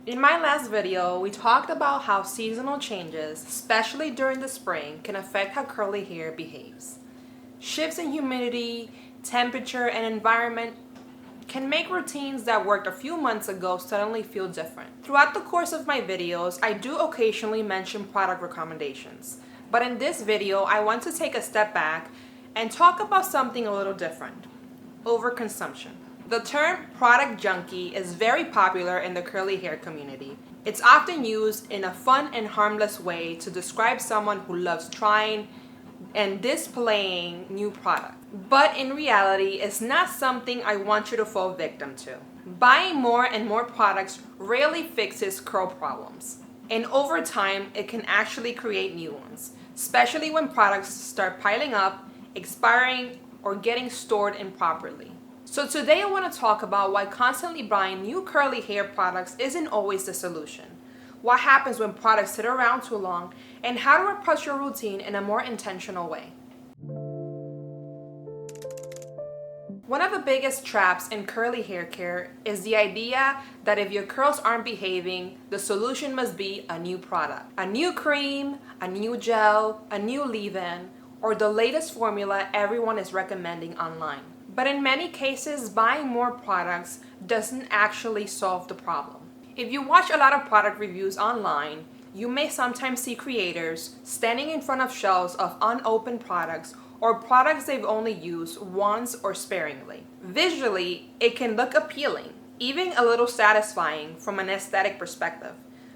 In my last video, we talked about how seasonal changes, especially during the spring, can affect how curly hair behaves. Shifts in humidity, temperature, and environment can make routines that worked a few months ago suddenly feel different. Throughout the course of my videos, I do occasionally mention product recommendations, but in this video, I want to take a step back and talk about something a little different: overconsumption. The term product junkie is very popular in the curly hair community. It's often used in a fun and harmless way to describe someone who loves trying and displaying new products. But in reality, it's not something I want you to fall victim to. Buying more and more products rarely fixes curl problems. And over time, it can actually create new ones, especially when products start piling up, expiring, or getting stored improperly. So today I want to talk about why constantly buying new curly hair products isn't always the solution, what happens when products sit around too long, and how to approach your routine in a more intentional way. One of the biggest traps in curly hair care is the idea that if your curls aren't behaving, the solution must be a new product. A new cream, a new gel, a new leave-in, or the latest formula everyone is recommending online. But in many cases, buying more products doesn't actually solve the problem. If you watch a lot of product reviews online, you may sometimes see creators standing in front of shelves of unopened products or products they've only used once or sparingly. Visually, it can look appealing, even a little satisfying from an aesthetic perspective.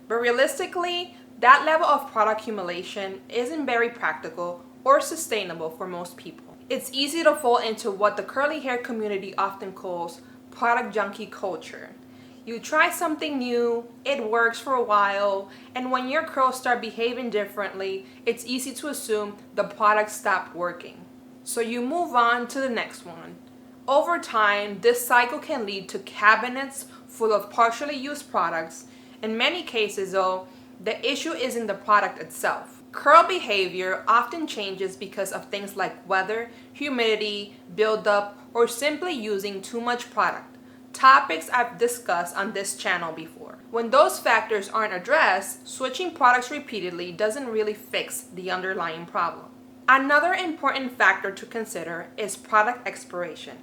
But realistically, that level of product accumulation isn't very practical or sustainable for most people. It's easy to fall into what the curly hair community often calls product junkie culture. You try something new, it works for a while, and when your curls start behaving differently, it's easy to assume the product stopped working. So you move on to the next one. Over time, this cycle can lead to cabinets full of partially used products. In many cases, though, the issue isn't the product itself. Curl behavior often changes because of things like weather, humidity, buildup, or simply using too much product. Topics I've discussed on this channel before. When those factors aren't addressed, switching products repeatedly doesn't really fix the underlying problem. Another important factor to consider is product expiration.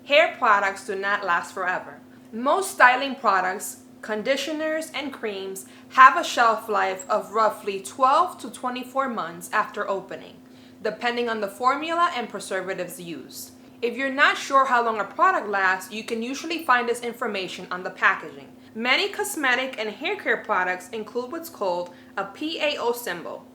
Hair products do not last forever. Most styling products, conditioners, and creams have a shelf life of roughly 12 to 24 months after opening, depending on the formula and preservatives used. If you're not sure how long a product lasts, you can usually find this information on the packaging. Many cosmetic and hair care products include what's called a PAO symbol.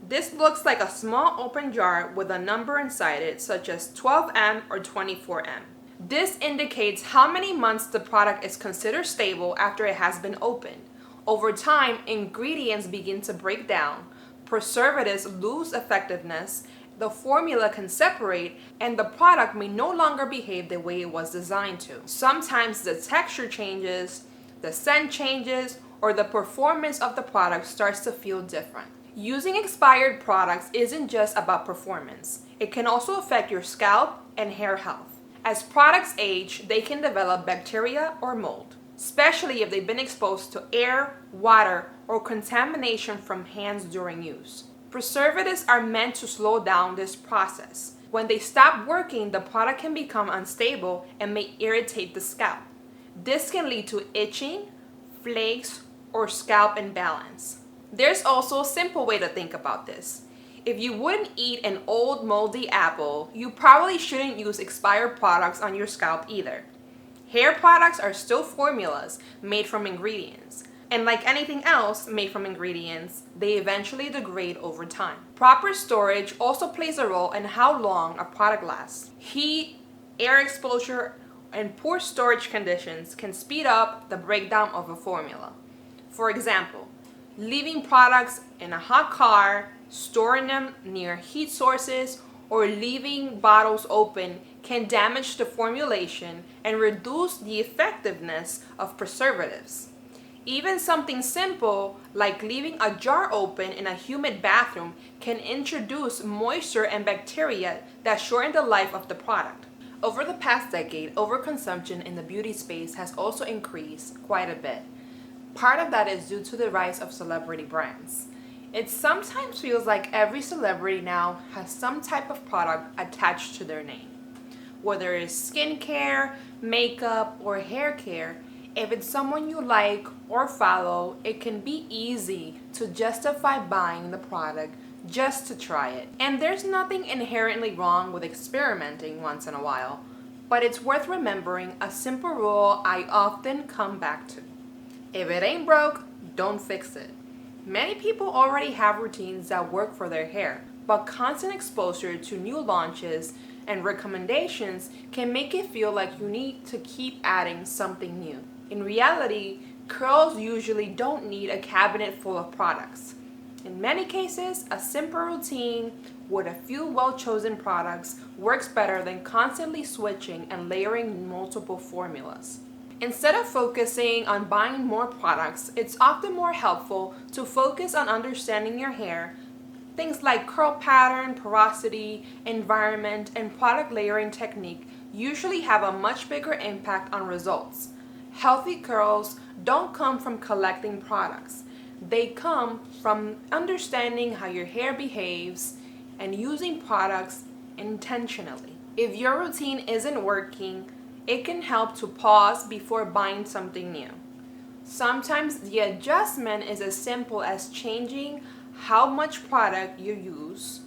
This looks like a small open jar with a number inside it, such as 12M or 24M. This indicates how many months the product is considered stable after it has been opened. Over time, ingredients begin to break down, preservatives lose effectiveness, the formula can separate, and the product may no longer behave the way it was designed to. Sometimes the texture changes, the scent changes, or the performance of the product starts to feel different. Using expired products isn't just about performance. It can also affect your scalp and hair health. As products age, they can develop bacteria or mold, especially if they've been exposed to air, water, or contamination from hands during use. Preservatives are meant to slow down this process. When they stop working, the product can become unstable and may irritate the scalp. This can lead to itching, flakes, or scalp imbalance. There's also a simple way to think about this. If you wouldn't eat an old moldy apple, you probably shouldn't use expired products on your scalp either. Hair products are still formulas made from ingredients. And like anything else made from ingredients, they eventually degrade over time. Proper storage also plays a role in how long a product lasts. Heat, air exposure, and poor storage conditions can speed up the breakdown of a formula. For example, leaving products in a hot car, storing them near heat sources, or leaving bottles open can damage the formulation and reduce the effectiveness of preservatives. Even something simple like leaving a jar open in a humid bathroom can introduce moisture and bacteria that shorten the life of the product. Over the past decade, overconsumption in the beauty space has also increased quite a bit. Part of that is due to the rise of celebrity brands. It sometimes feels like every celebrity now has some type of product attached to their name. Whether it's skincare, makeup, or hair care, if it's someone you like or follow, it can be easy to justify buying the product just to try it. And there's nothing inherently wrong with experimenting once in a while, but it's worth remembering a simple rule I often come back to. If it ain't broke, don't fix it. Many people already have routines that work for their hair, but constant exposure to new launches and recommendations can make it feel like you need to keep adding something new. In reality, curls usually don't need a cabinet full of products. In many cases, a simple routine with a few well-chosen products works better than constantly switching and layering multiple formulas. Instead of focusing on buying more products, it's often more helpful to focus on understanding your hair. Things like curl pattern, porosity, environment, and product layering technique usually have a much bigger impact on results. Healthy curls don't come from collecting products. They come from understanding how your hair behaves and using products intentionally. If your routine isn't working, it can help to pause before buying something new. Sometimes the adjustment is as simple as changing how much product you use,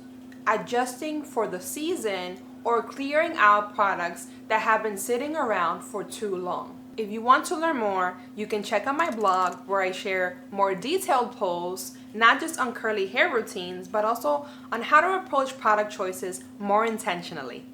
adjusting for the season, or clearing out products that have been sitting around for too long. If you want to learn more, you can check out my blog where I share more detailed polls, not just on curly hair routines, but also on how to approach product choices more intentionally.